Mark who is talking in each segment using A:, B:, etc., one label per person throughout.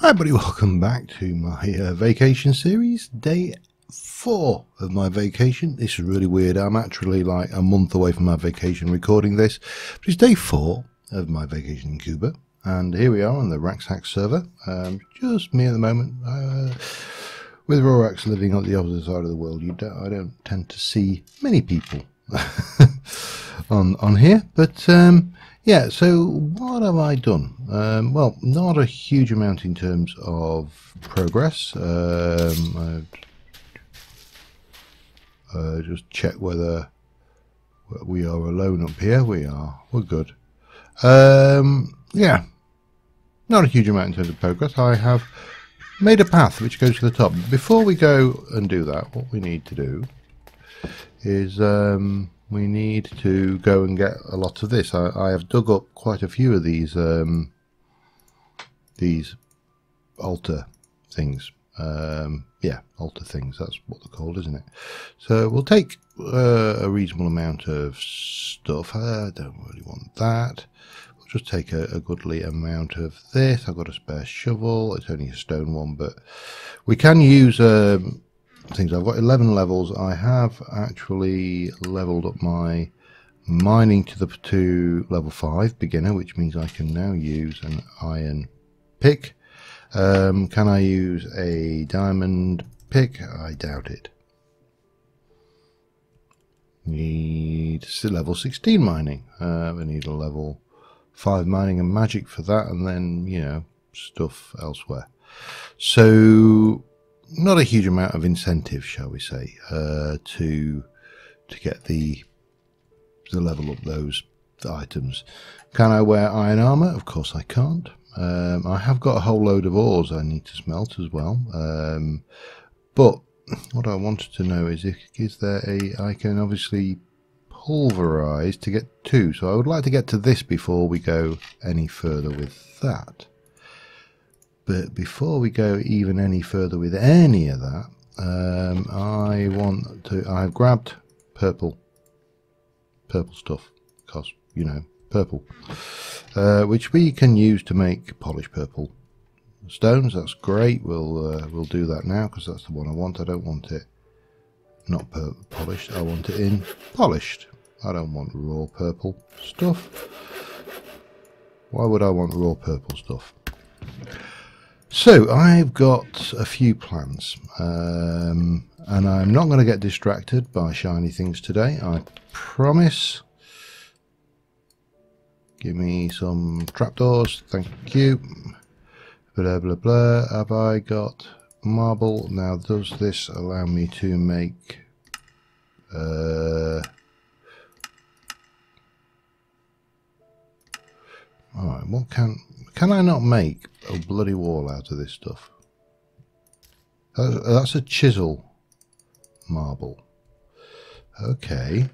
A: Hi everybody, welcome back to my vacation series, day 4 of my vacation. This is really weird. I'm actually like a month away from my vacation recording this, but it's day 4 of my vacation in Cuba, and here we are on the RaxHacks server. Just me at the moment, with RaxHacks living on the opposite side of the world. I don't tend to see many people on here, but yeah, so what have I done? Well, not a huge amount in terms of progress. Just check whether we are alone up here. We are. We're good. Yeah, not a huge amount in terms of progress. I have made a path which goes to the top. Before we go and do that, what we need to do is we need to go and get a lot of this. I have dug up quite a few of these altar things. Yeah, altar things, that's what they're called, isn't it? So we'll take a reasonable amount of stuff. I don't really want that. We'll just take a goodly amount of this. I've got a spare shovel. It's only a stone one, but we can use things. I've got 11 levels. I have actually leveled up my mining to level 5 beginner, which means I can now use an iron pick. Can I use a diamond pick? I doubt it. Need level 16 mining. We need a level 5 mining and magic for that, and then, you know, stuff elsewhere. So not a huge amount of incentive, shall we say, to get the level up those items. Can I wear iron armor? Of course I can't. I have got a whole load of ores I need to smelt as well. But what I wanted to know is there I can obviously pulverize to get 2. So I would like to get to this before we go any further with that. But before we go even any further with any of that, I've grabbed purple stuff, because, you know, purple, which we can use to make polished purple stones. That's great. We'll do that now, because that's the one I want. I don't want it not polished. I want it in polished. I don't want raw purple stuff. Why would I want raw purple stuff? So I've got a few plans, and I'm not going to get distracted by shiny things today, I promise. Give me some trapdoors, thank you. Blah blah blah. Have I got marble? Now does this allow me to make alright, what can I not make a bloody wall out of this stuff? That's a chisel marble. Okay.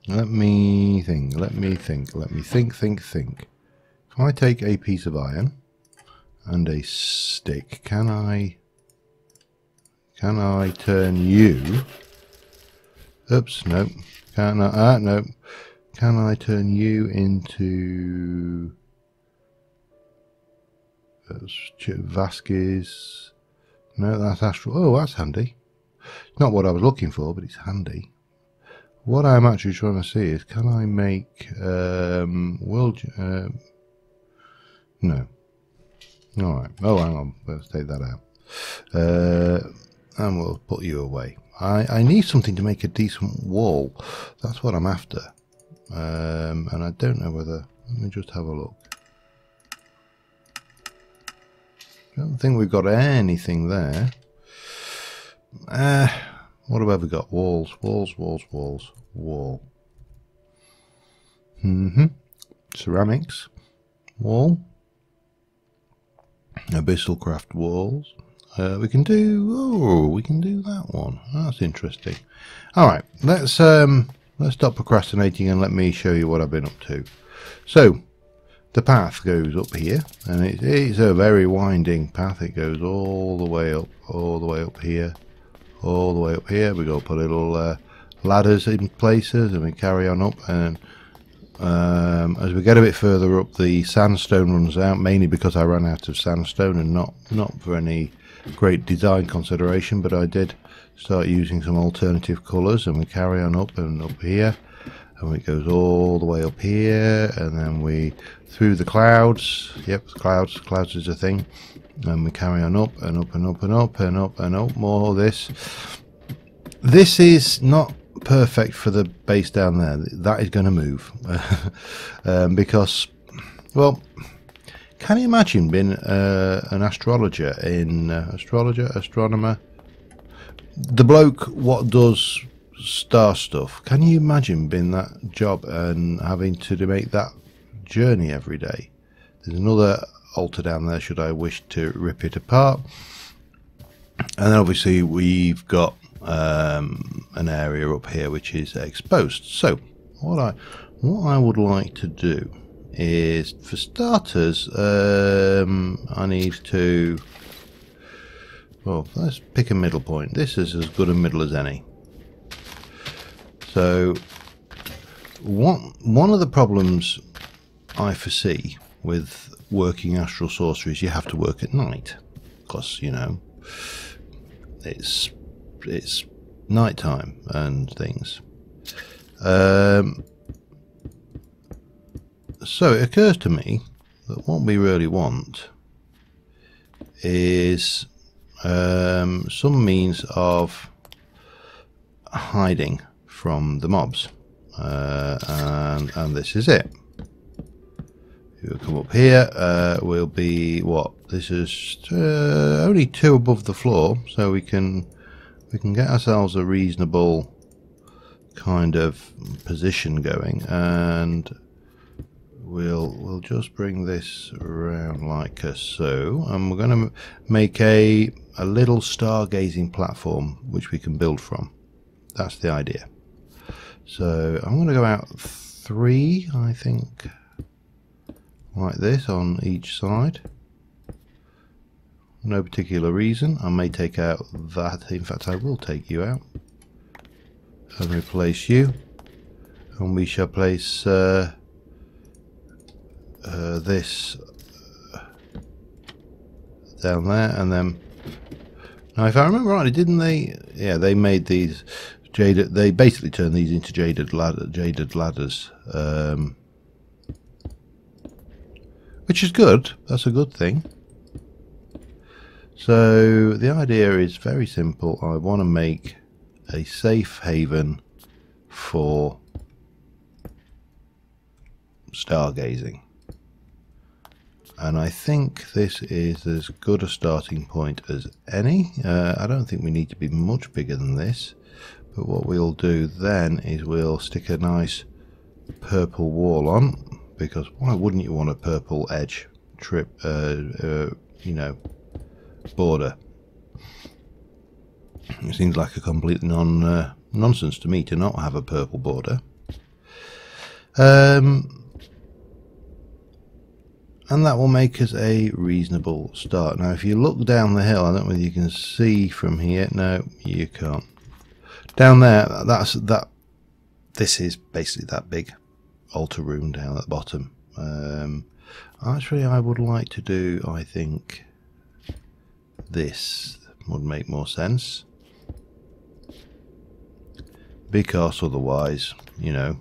A: Let me think. If I take a piece of iron and a stick, can I turn you? Oops, no. Can I? No. Can I turn you into Vasquez? No, that's astral. Oh, that's handy. It's not what I was looking for, but it's handy. What I'm actually trying to see is, can I make no. Alright. Oh, hang on. Let's take that out. And we'll put you away. I need something to make a decent wall. That's what I'm after. And I don't know whether... Let me just have a look. I don't think we've got anything there. What have we got? Walls. Wall. Ceramics. Wall. Abyssal craft walls. We can do that one. That's interesting. Alright, let's stop procrastinating and let me show you what I've been up to. So the path goes up here, and it's a very winding path. It goes all the way up here, all the way up here. We got to put little ladders in places, and we carry on up, and as we get a bit further up, the sandstone runs out, mainly because I ran out of sandstone, and not for any great design consideration, but I did start using some alternative colours, and we carry on up and up here, and it goes all the way up here, and then we through the clouds. Yep, clouds is a thing, and we carry on up and up and up and up and up and up. More of this. This is not perfect for the base down there. That is going to move because, well, can you imagine being an astronomer, the bloke what does star stuff? Can you imagine being that job and having to make that journey every day? There's another altar down there should I wish to rip it apart, and then obviously we've got an area up here which is exposed. So what I would like to do is, for starters, I need to, well, let's pick a middle point. This is as good a middle as any. So one of the problems I foresee with working astral sorcery is you have to work at night, because, you know, it's night time and things. So it occurs to me that what we really want is some means of hiding from the mobs, and this is it. We'll come up here. We'll be what? This is only 2 above the floor, so we can get ourselves a reasonable kind of position going, and we'll just bring this around like so, and we're going to make a little stargazing platform which we can build from. That's the idea. So I'm going to go out 3, I think, like this on each side. No particular reason. I may take out that. In fact, I will take you out and replace you, and we shall place this down there. And then, now if I remember rightly, didn't they? Yeah, they made these jaded. They basically turned these into jaded ladders, which is good. That's a good thing. So the idea is very simple. I want to make a safe haven for stargazing, and I think this is as good a starting point as any. I don't think we need to be much bigger than this, but what we'll do then is we'll stick a nice purple wall on, because why wouldn't you want a purple edge you know, border? It seems like a complete nonsense to me to not have a purple border. And that will make us a reasonable start. Now if you look down the hill, I don't know whether you can see from here. No, you can't. Down there, this is basically that big altar room down at the bottom. Actually, I would like to do, I think, this would make more sense, because otherwise, you know,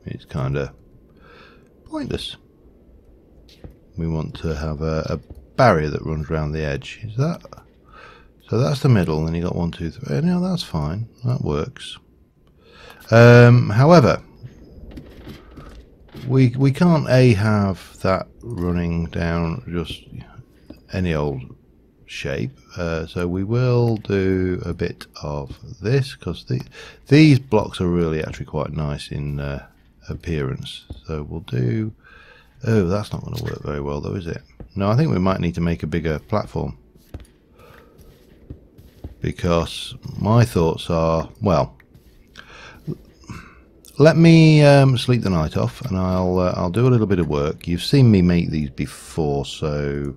A: it's kind of pointless. We want to have a barrier that runs around the edge. Is that so? That's the middle, and you got 1, 2, 3. No, that's fine. That works. However, we can't have that running down just any old shape. So we will do a bit of this, because these blocks are really actually quite nice in appearance. So we'll do. Oh, that's not going to work very well though, is it? No, I think we might need to make a bigger platform, because my thoughts are, well, let me sleep the night off, and I'll do a little bit of work. You've seen me make these before, so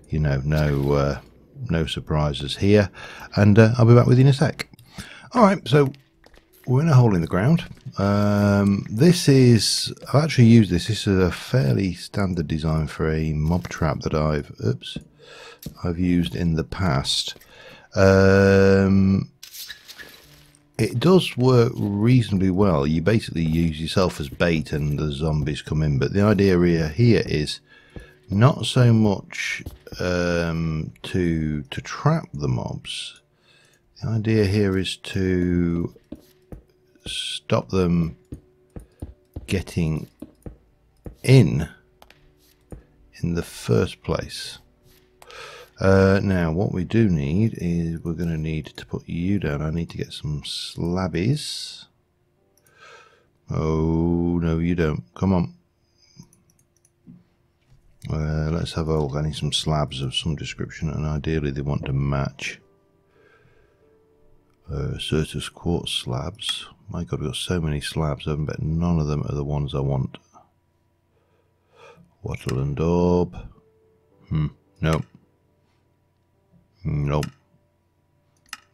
A: you know, no surprises here, and I'll be back with you in a sec. Alright, so we're in a hole in the ground. This is, I've actually used this. This is a fairly standard design for a mob trap that I've used in the past. It does work reasonably well. You basically use yourself as bait and the zombies come in, but the idea here is not so much to trap the mobs. The idea here is to stop them getting in the first place. Now what we do need is we're going to need to put you down. I need to get some slabbies. Oh no, you don't. Come on. Let's have a look. I need some slabs of some description, and ideally they want to match Certus quartz slabs. My god, we've got so many slabs, I bet none of them are the ones I want. Wattle and daub. Nope. Nope.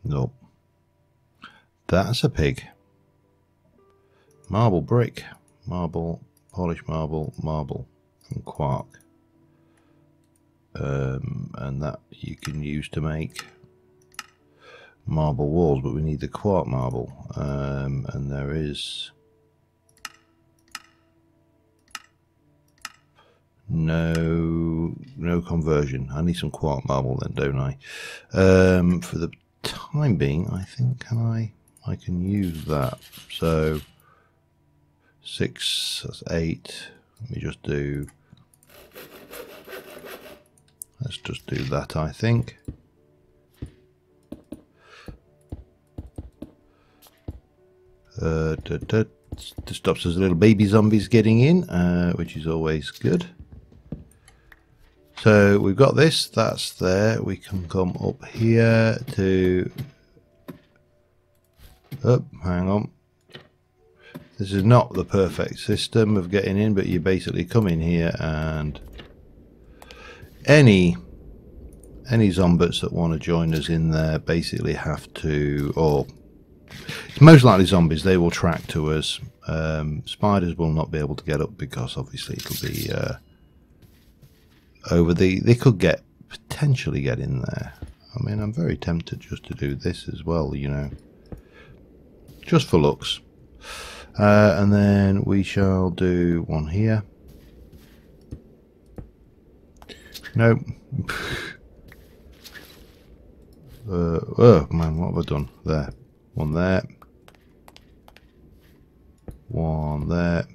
A: Nope. That's a pig. Marble brick. Marble, polished marble, marble from quark. And that you can use to make marble walls, but we need the quark marble. And there is no conversion. I need some quark marble then, don't I? For the time being, I think I can use that. So 6, that's 8. Let me just do. Let's just do that, I think. To stop those little baby zombies getting in, which is always good. So we've got this, that's there. We can come up here to... Oh, hang on. This is not the perfect system of getting in, but you basically come in here and any zombies that want to join us in there basically have to, or it's most likely zombies, they will track to us. Spiders will not be able to get up because obviously it'll be over the, they could potentially get in there. I mean, I'm very tempted just to do this as well, you know, just for looks. And then we shall do one here. Nope. Oh man, what have I done? There. One there. One there.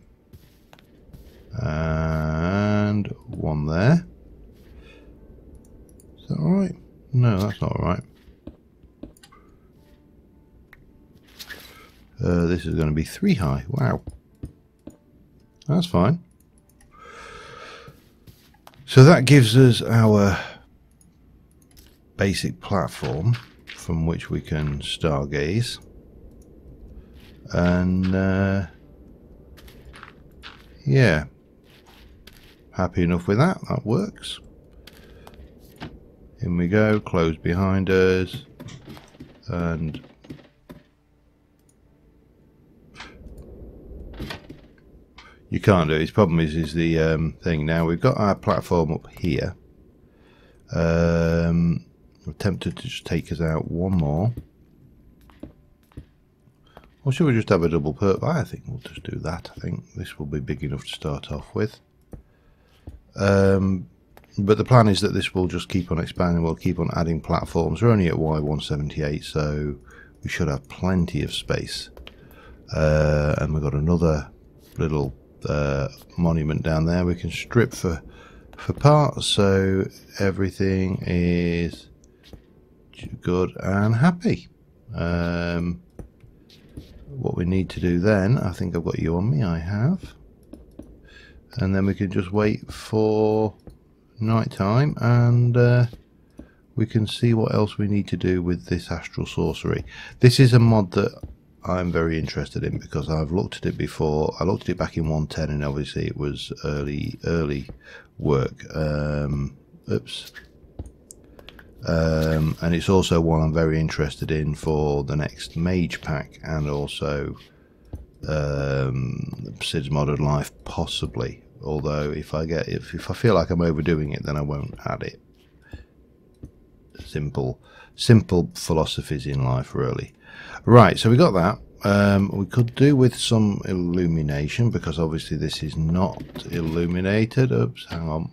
A: And one there. Is that alright? No, that's not alright. This is going to be 3 high. Wow. That's fine. So that gives us our basic platform from which we can stargaze. And yeah, happy enough with that. That works. In we go, close behind us, and you can't do it. His problem is the thing. Now we've got our platform up here. We're tempted to just take us out one more. Or should we just have a double perp? I think we'll just do that. I think this will be big enough to start off with. But the plan is that this will just keep on expanding. We'll keep on adding platforms. We're only at Y178, so we should have plenty of space. And we've got another little monument down there we can strip for parts, so everything is good and happy. What we need to do then, I think I've got you on me, I have, and then we can just wait for night time and we can see what else we need to do with this astral sorcery. This is a mod that I'm very interested in because I've looked at it before. I looked at it back in 1.10 and obviously it was early work. Oops. and it's also one I'm very interested in for the next Mage pack, and also Sid's Modern Life possibly. Although if I feel like I'm overdoing it, then I won't add it. Simple philosophies in life, really. Right, so we got that. We could do with some illumination, because obviously this is not illuminated. Oops, hang on.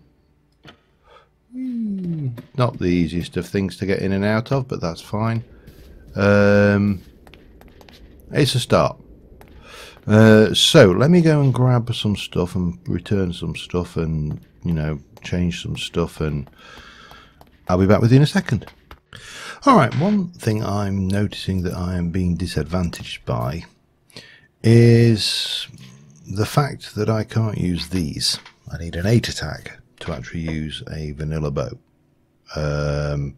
A: Not the easiest of things to get in and out of, but that's fine. It's a start. So let me go and grab some stuff and return some stuff, and change some stuff, and I'll be back with you in a second. Alright, one thing I'm noticing that I am being disadvantaged by is the fact that I can't use these. I need an 8 attack to actually use a vanilla bow. They're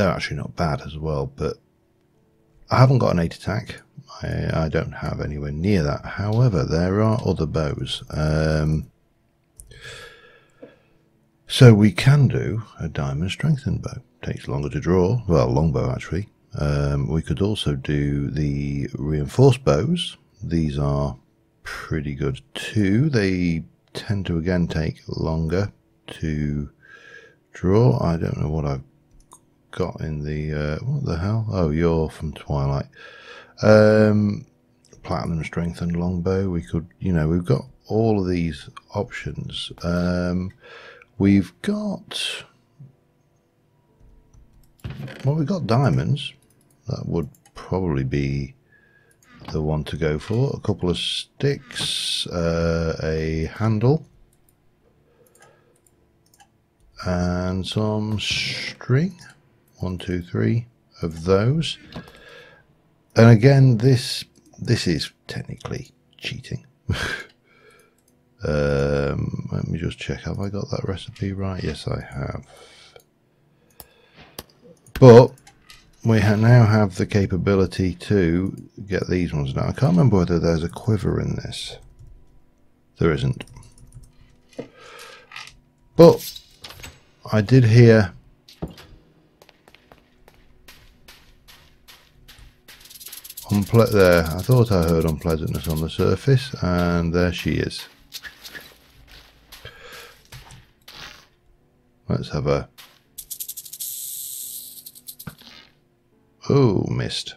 A: actually not bad as well, but I haven't got an 8 attack. I don't have anywhere near that. However, there are other bows. So we can do a diamond strengthened bow. Takes longer to draw. Well, longbow actually. We could also do the reinforced bows. These are pretty good too. They tend to again take longer to draw. I don't know what I've got in the what the hell? Oh, you're from Twilight. Platinum strengthened longbow. We could, we've got all of these options. We've got diamonds. That would probably be the one to go for. A couple of sticks, a handle, and some string. 1, 2, 3 of those. And again, this is technically cheating. Let me just check. Have I got that recipe right? Yes, I have. But we now have the capability to get these ones now. I can't remember whether there's a quiver in this. There isn't. But I did hear there. I thought I heard unpleasantness on the surface, and there she is. Let's have a... Oh, missed.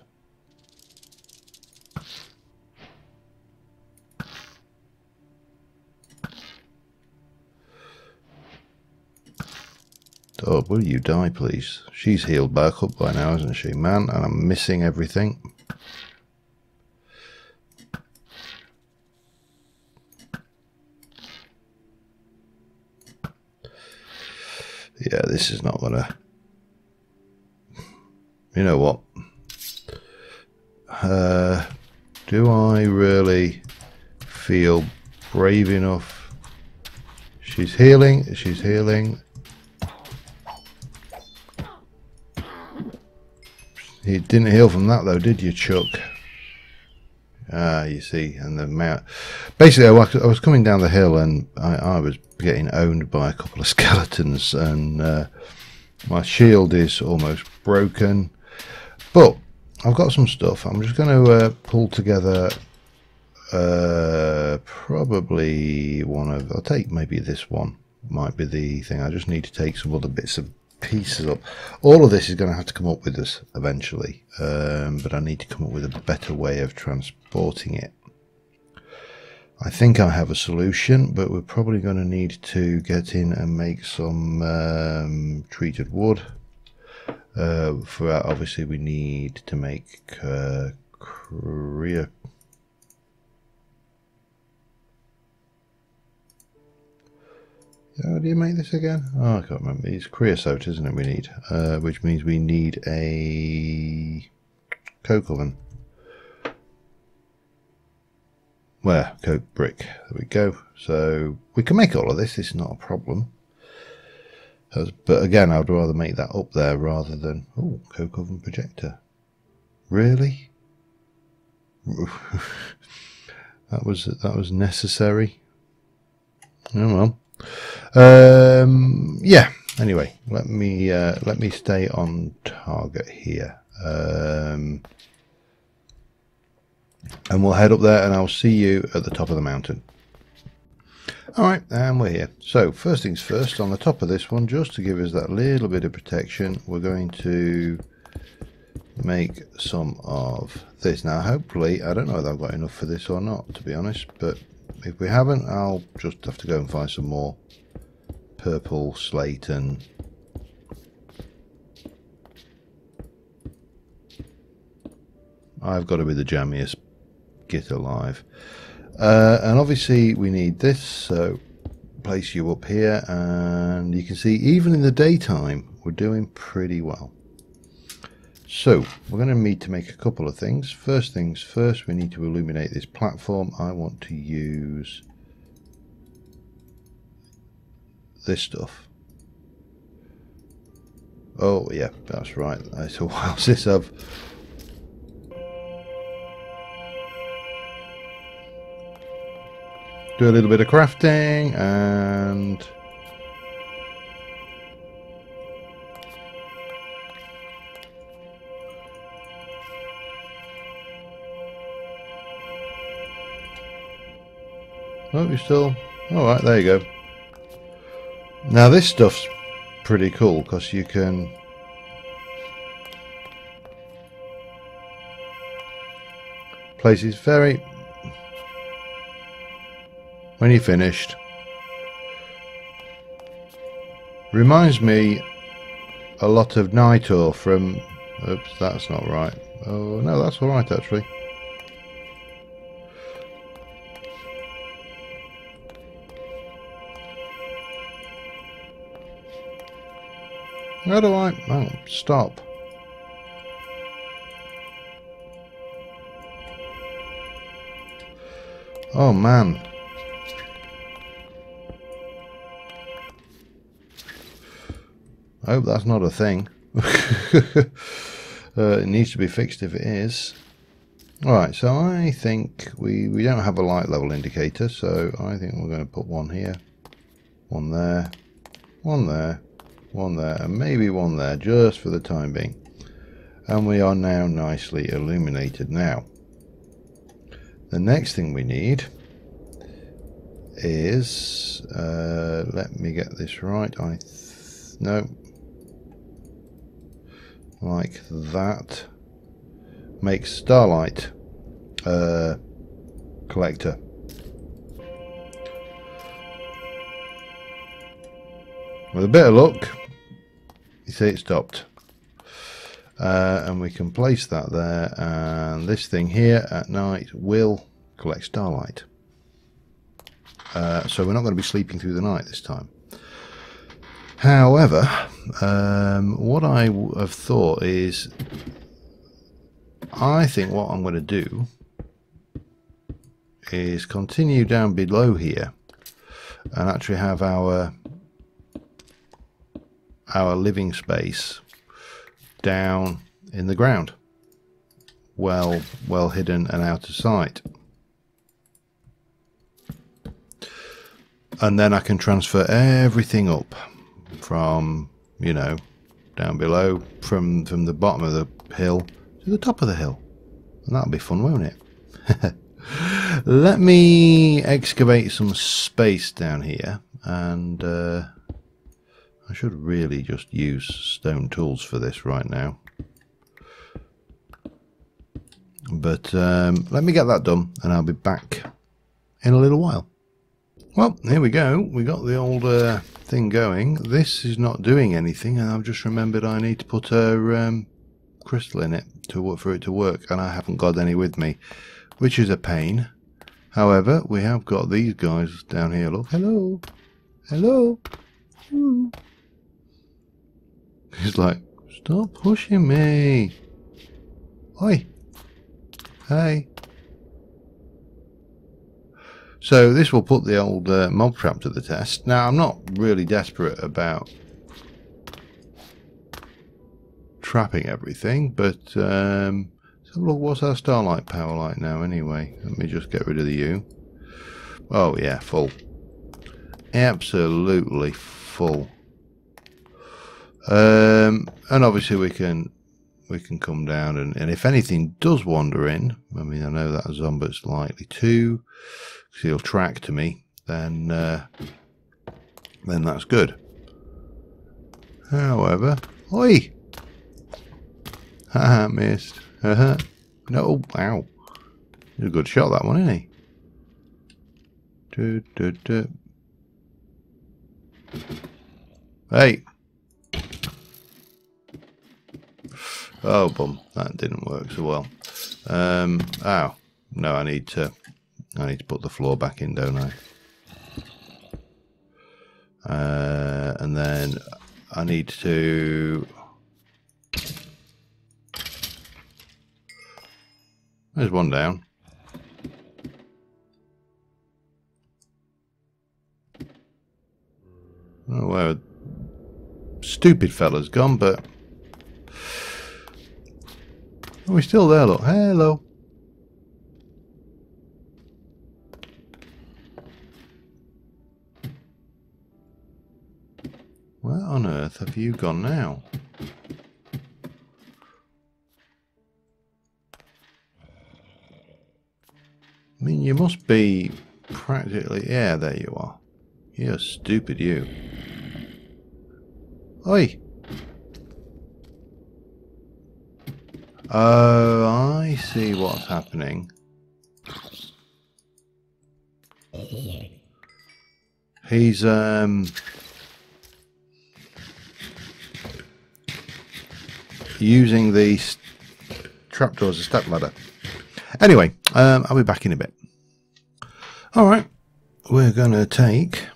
A: Oh, will you die, please? She's healed back up by now, isn't she, man? And I'm missing everything. Yeah, this is not gonna... You know what? Do I really feel brave enough? She's healing. She's healing. You didn't heal from that though, did you, Chuck? Ah, you see, and the mount. Basically, I was coming down the hill and I was getting owned by a couple of skeletons, and my shield is almost broken. But I've got some stuff. I'm just going to pull together probably one of... I'll take maybe this one. Might be the thing. I just need to take some other bits of pieces up. All of this is going to have to come up with us eventually, but I need to come up with a better way of transporting it. I think I have a solution, but we're probably going to need to get in and make some treated wood. For that, obviously, we need to make how do you make this again? Oh, I can't remember. It's creosote, isn't it? We need, which means we need a coke oven. Where? Coke brick. There we go. So we can make all of this. It's not a problem. But again, I'd rather make that up there rather than... Oh, coke oven projector. Really? that was necessary. Oh well. Yeah, Anyway, let me stay on target here, and we'll head up there, and I'll see you at the top of the mountain. Alright, and we're here. So first things first, on the top of this one, just to give us that little bit of protection, we're going to make some of this. Now hopefully, I don't know whether I've got enough for this or not, to be honest, but if we haven't, I'll just have to go and find some more purple slate. And I've got to be the jammiest git alive. And obviously we need this, so place you up here, and you can see even in the daytime we're doing pretty well. So we're going to need to make a couple of things. First things first, we need to illuminate this platform. I want to use this stuff. Oh yeah, that's right. It's a while since I've do a little bit of crafting, and oh, you're still alright. There you go. Now this stuff's pretty cool because you can place it very. When you're finished, reminds me a lot of Nitrous from. Oops, that's not right. Oh no, that's all right actually. How do I? Oh, stop. Oh man. I hope that's not a thing. It needs to be fixed if it is. Alright, so I think we don't have a light level indicator, so I think we're going to put one here, one there, one there, one there, and maybe one there, just for the time being. And we are now nicely illuminated. Now, the next thing we need is, let me get this right, no. Like that. Make starlight collector. With a bit of luck, you see it stopped. And we can place that there, and this thing here at night will collect starlight. So we're not going to be sleeping through the night this time. However, what I have thought is, I think what I'm going to do is continue down below here and actually have our living space down in the ground, well hidden and out of sight. And then I can transfer everything up from, you know, down below, from the bottom of the hill to the top of the hill, and that'll be fun, won't it? Let me excavate some space down here, and I should really just use stone tools for this right now, but let me get that done and I'll be back in a little while. Well, here we go. We got the old thing going. This is not doing anything, and I've just remembered I need to put a crystal in it for it to work, and I haven't got any with me, which is a pain. However, we have got these guys down here. Look, hello, hello. Ooh. He's like, stop pushing me. Oi, hey. So this will put the old mob trap to the test. Now, I'm not really desperate about trapping everything, but so look, what's our starlight power like now anyway? Let me just get rid of the U. Oh yeah, full. Absolutely full. And obviously we can come down, and if anything does wander in, I mean, I know that a zombie's likely to, because he'll track to me, then that's good. However, oi! Haha, missed. No, ow. He's a good shot, that one, isn't he? Hey! Oh, bum. That didn't work so well. Oh. No, I need to put the floor back in, don't I? And then I need to... There's one down. I don't know where stupid fella's gone, but... Oh, he's still there, look. Hello. Where on earth have you gone now? I mean, you must be practically... Yeah, there you are. You're stupid, you. Oi! Oh, I see what's happening. He's, using the trapdoor as a step ladder. Anyway, I'll be back in a bit. Alright, we're going to take...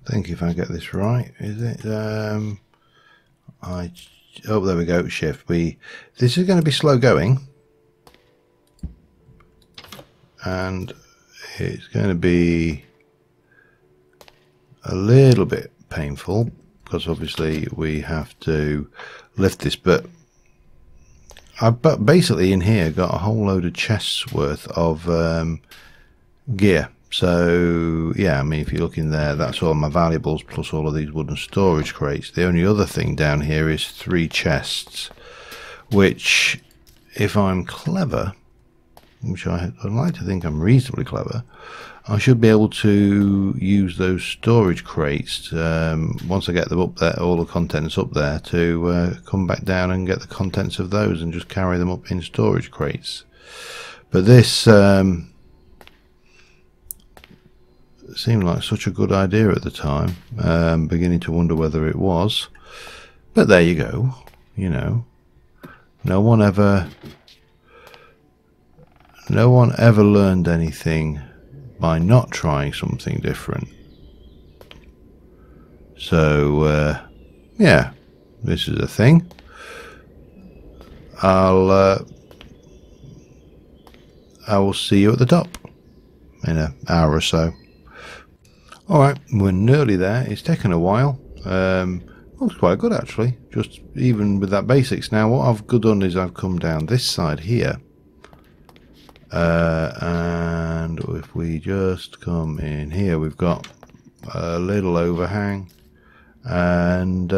A: I think if I get this right, is it? Oh, there we go, shift. This is going to be slow going. And it's going to be a little bit painful, because obviously we have to lift this, but I've basically in here got a whole load of chests worth of gear. So yeah, I mean, if you look in there, that's all my valuables plus all of these wooden storage crates. The only other thing down here is 3 chests, which, if I'm clever, which I'd like to think I'm reasonably clever, I should be able to use those storage crates once I get them up there, all the contents up there, to come back down and get the contents of those and just carry them up in storage crates. But this seemed like such a good idea at the time, beginning to wonder whether it was. But there you go, you know, no one ever learned anything by not trying something different. So yeah, this is a thing. I will see you at the top in an hour or so. Alright, we're nearly there. It's taken a while. Looks quite good actually, just even with that basics. Now what I've done is I've come down this side here, and if we just come in here, we've got a little overhang, and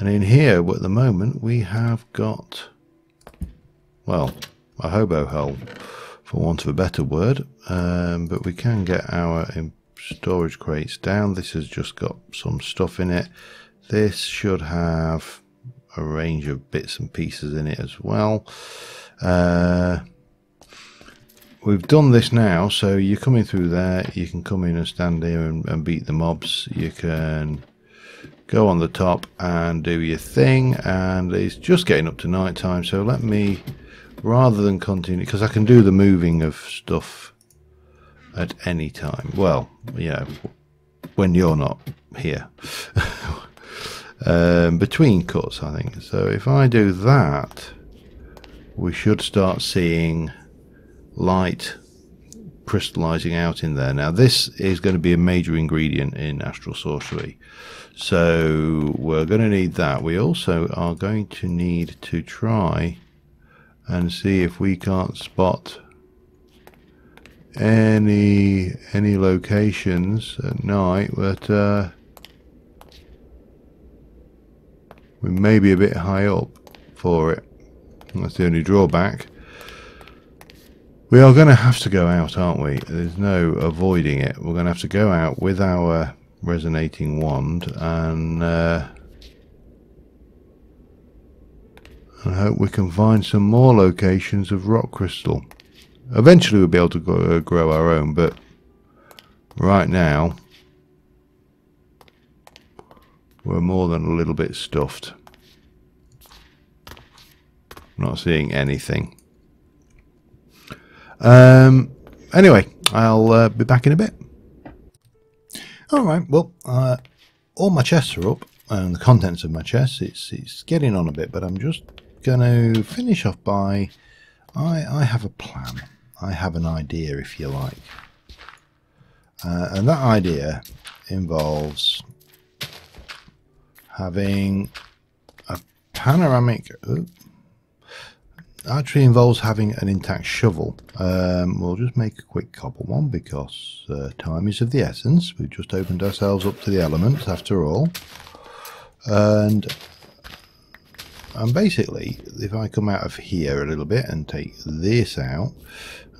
A: in here at the moment we have got, well, a hobo hole, for want of a better word, but we can get our storage crates down. This has just got some stuff in it. This should have a range of bits and pieces in it as well. We've done this now, so you're coming through there, you can come in and stand here and beat the mobs. You can go on the top and do your thing, and it's just getting up to night time, so let me, rather than continue, because I can do the moving of stuff at any time, well, you know, when you're not here, between cuts, I think. So if I do that, we should start seeing light crystallizing out in there. Now this is going to be a major ingredient in Astral Sorcery, so we're going to need that. We also are going to need to try and see if we can't spot any locations at night that We may be a bit high up for it. That's the only drawback. We are going to have to go out, aren't we? There's no avoiding it. We're going to have to go out with our resonating wand and hope we can find some more locations of rock crystal. Eventually we'll be able to grow our own, but right now we're more than a little bit stuffed. Not seeing anything. Anyway, I'll be back in a bit. Alright, well, all my chests are up, and the contents of my chests, it's getting on a bit, but I'm just going to finish off by, I have a plan. I have an idea, if you like. And that idea involves having a panoramic... actually involves having an intact shovel. We'll just make a quick cobble one because time is of the essence. We've just opened ourselves up to the elements after all. And basically, if I come out of here a little bit and take this out,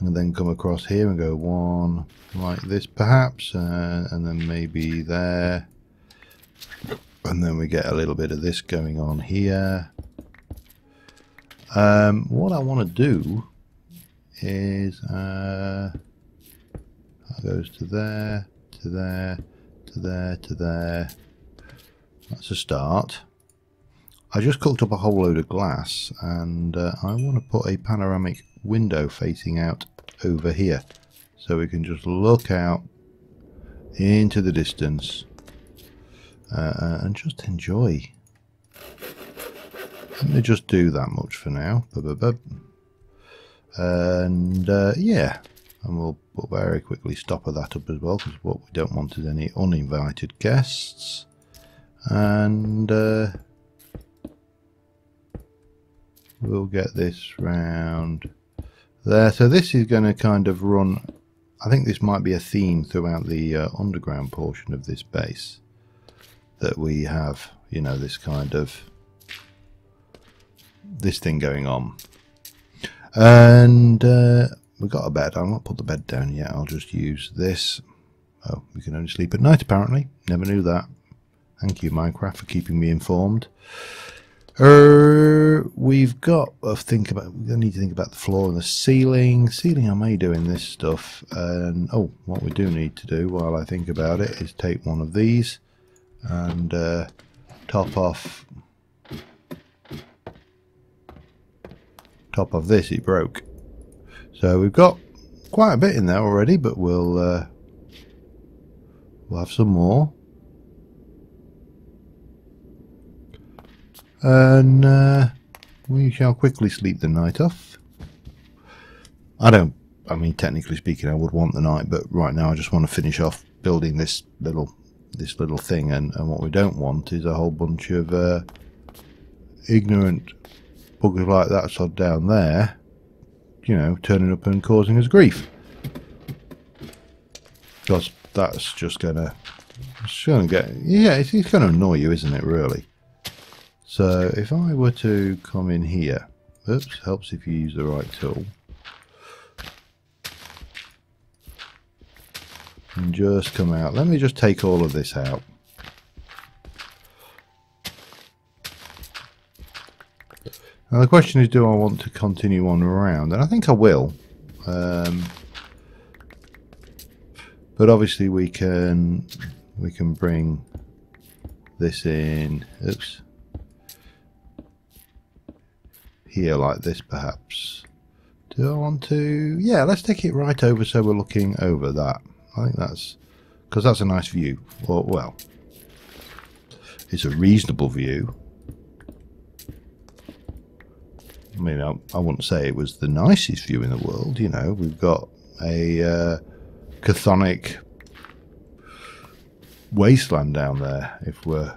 A: and then come across here and go one like this perhaps, and then maybe there, and then we get a little bit of this going on here. What I want to do is that goes to there, to there, to there, to there. That's a start. I just cooked up a whole load of glass, and I want to put a panoramic window facing out over here, so we can just look out into the distance and just enjoy. Let me just do that much for now. And yeah, and we'll very quickly stop that up as well, because what we don't want is any uninvited guests. And we'll get this round there. So this is going to kind of run, I think this might be a theme throughout the underground portion of this base, that we have, you know, this kind of this thing going on. And we've got a bed. I won't put the bed down yet. I'll just use this. Oh, we can only sleep at night apparently. Never knew that. Thank you, Minecraft, for keeping me informed. We've got to think about, we need to think about the floor and the ceiling. Ceiling I may do in this stuff. And oh, what we do need to do while I think about it is take one of these and top off this. It broke, so we've got quite a bit in there already, but we'll have some more, and we shall quickly sleep the night off. I mean, technically speaking, I would want the night, but right now I just want to finish off building this little thing, and what we don't want is a whole bunch of ignorant buggers like that sod down there, you know, turning up and causing us grief, because that's just gonna get, yeah, it's gonna annoy you, isn't it, really? So if I were to come in here, oops, helps if you use the right tool, and just come out. Let me just take all of this out. Now the question is, do I want to continue on around? And I think I will. But obviously we can bring this in, oops, here like this perhaps. Do I want to? Yeah, let's take it right over so we're looking over that. I think that's, because that's a nice view. Or, well, it's a reasonable view. I mean, I wouldn't say it was the nicest view in the world, you know. We've got a chthonic wasteland down there, if we're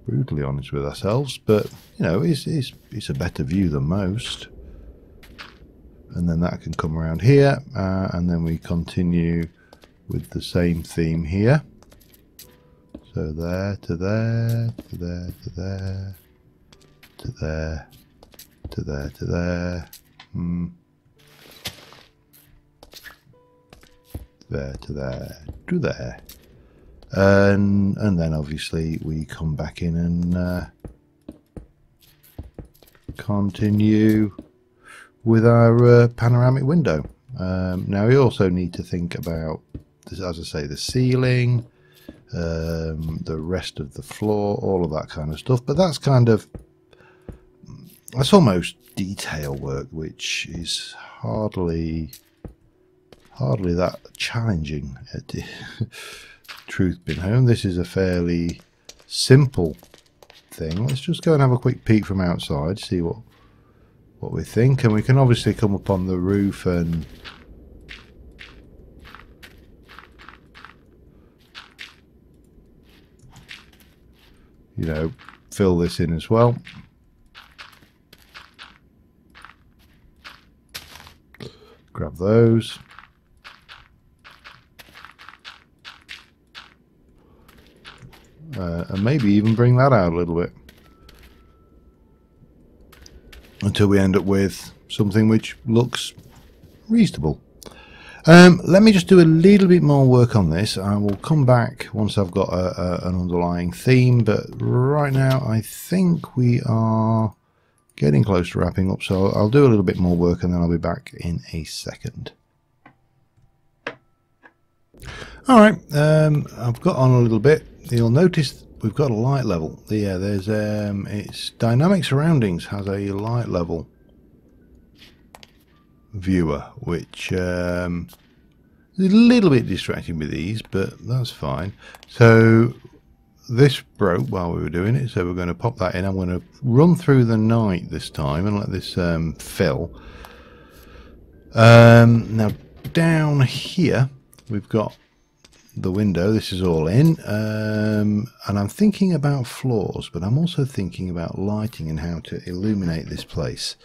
A: brutally honest with ourselves. But, you know, it's a better view than most. And then that can come around here, and then we continue with the same theme here. So there, to there, to there, to there. to there, to there, to there. There to there, to there. And then obviously we come back in and continue with our panoramic window. Now we also need to think about, as I say, the ceiling, the rest of the floor, all of that kind of stuff. But that's almost detail work, which is hardly that challenging. Truth be known, this is a fairly simple thing. Let's just go and have a quick peek from outside, see what we think, and we can obviously come up on the roof and fill this in as well. Grab those. And maybe even bring that out a little bit until we end up with something which looks reasonable. Let me just do a little bit more work on this. I will come back once I've got an underlying theme, but right now I think we are getting close to wrapping up, so I'll do a little bit more work and then I'll be back in a second. Alright, I've got on a little bit. You'll notice we've got a light level. Yeah, there's it's Dynamic Surroundings has a light level viewer, which is a little bit distracting with these, but that's fine. So this broke while we were doing it, so we're going to pop that in. I'm going to run through the night this time and let this fill. Now down here we've got the window. This is all in, and I'm thinking about floors, but I'm also thinking about lighting and how to illuminate this place.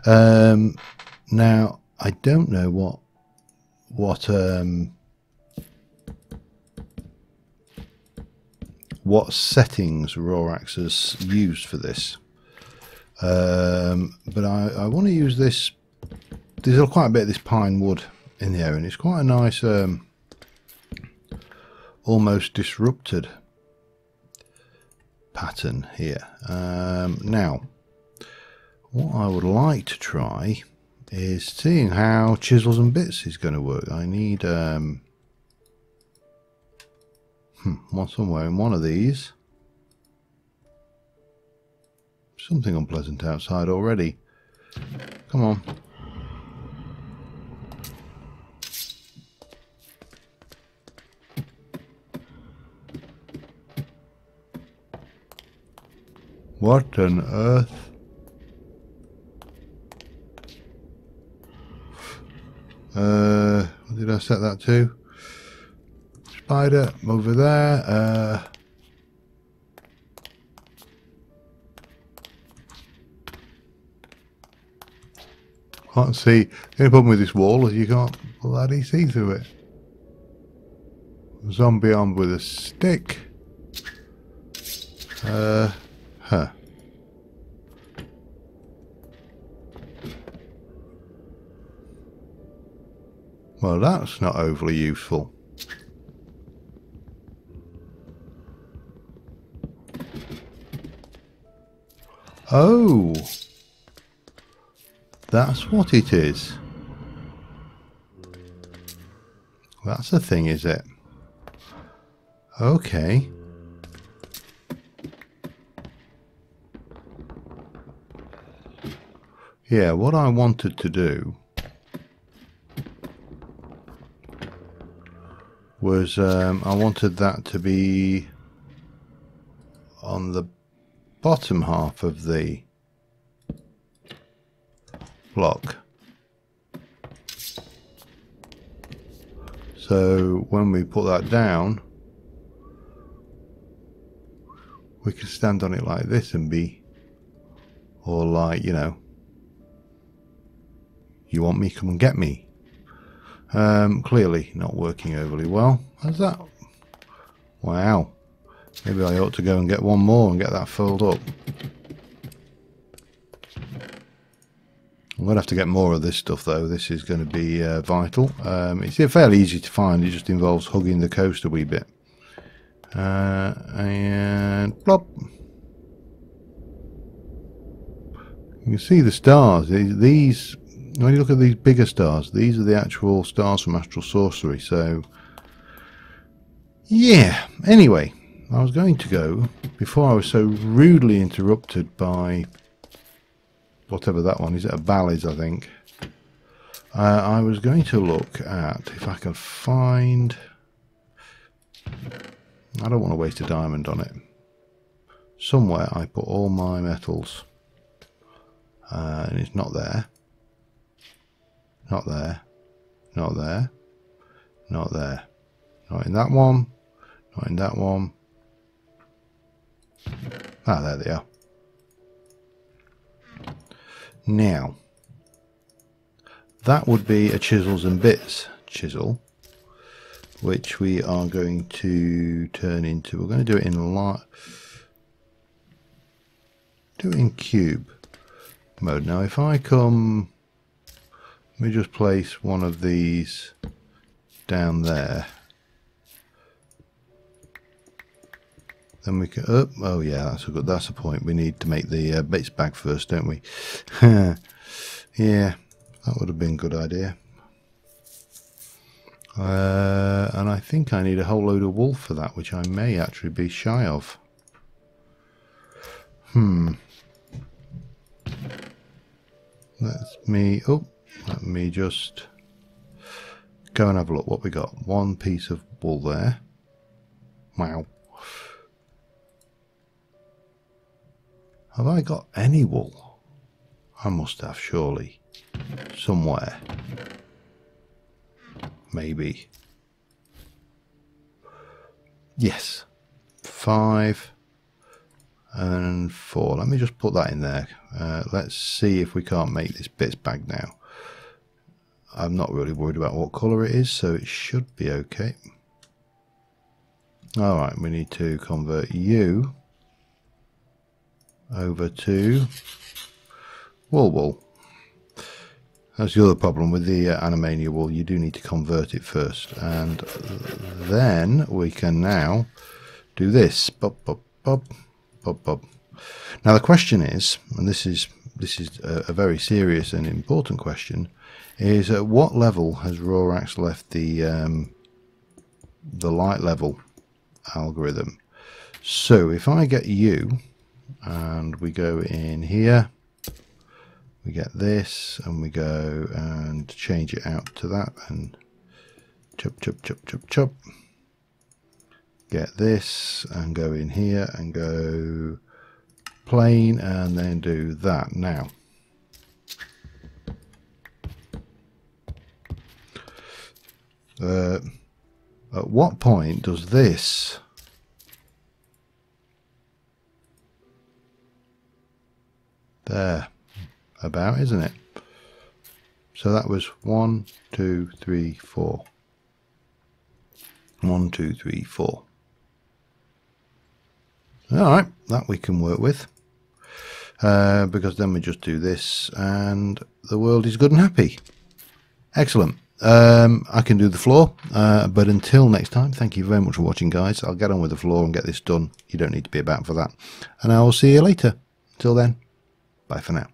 A: Now I don't know what settings RaxHacks has used for this, but I want to use this. There's quite a bit of this pine wood in here, and it's quite a nice almost disrupted pattern here. Now what I would like to try is seeing how chisels and bits is going to work. I need somewhere in one of these. Something unpleasant outside already. Come on. What on earth? What did I set that to? Spider over there. Can't see. The only problem with this wall is you can't bloody see through it. Zombie armed with a stick. Well, that's not overly useful. Oh, that's what it is. That's a thing, is it? Okay. Yeah, what I wanted to do was I wanted that to be on the bottom half of the block. So when we put that down, we can stand on it like this and be, or like, you know, you want me, come and get me. Clearly not working overly well. How's that? Wow. Maybe I ought to go and get one more and get that filled up. I'm going to have to get more of this stuff though. This is going to be vital. It's fairly easy to find. It just involves hugging the coast a wee bit. And plop. You can see the stars. These, when you look at these bigger stars, these are the actual stars from Astral Sorcery. So, yeah. Anyway, I was going to go, before I was so rudely interrupted by whatever that one is, a Bally's, I think. I was going to look at if I can find. I don't want to waste a diamond on it. Somewhere I put all my metals, and it's not there. Not there. Not there. Not there. Not in that one. Not in that one. Ah, there they are. Now, that would be a chisels and bits chisel, which we are going to turn into. We're going to do it in cube mode. Now, if I come, let me just place one of these down there. Then we can, oh yeah, that's a point. We need to make the bits bag first, don't we? Yeah, that would have been a good idea. And I think I need a whole load of wool for that, which I may actually be shy of. Let me just go and have a look what we got. One piece of wool there. Wow. Have I got any wool? I must have, surely. Somewhere. Maybe. Yes. 5 and 4. Let me just put that in there. Let's see if we can't make this bits bag now. I'm not really worried about what colour it is, so it should be okay. Alright, we need to convert you over to wool. That's the other problem with the Animania wool. You do need to convert it first, and then we can now do this. Bop, bop, bop, bop, bop. Now the question is, and this is a very serious and important question, is at what level has RaxHacks left the light level algorithm? So if I get you, and we go in here, we get this, and we go and change it out to that, and chop, chop, chop, chop, chop. Get this, and go in here, and go plain, and then do that. Now, at what point does this there about, isn't it? So that was 1, 2, 3, 4. 1, 2, 3, 4. Alright, that we can work with. Because then we just do this and the world is good and happy. Excellent. I can do the floor, but until next time, thank you very much for watching, guys. I'll get on with the floor and get this done. You don't need to be about for that. And I will see you later. Until then, bye for now.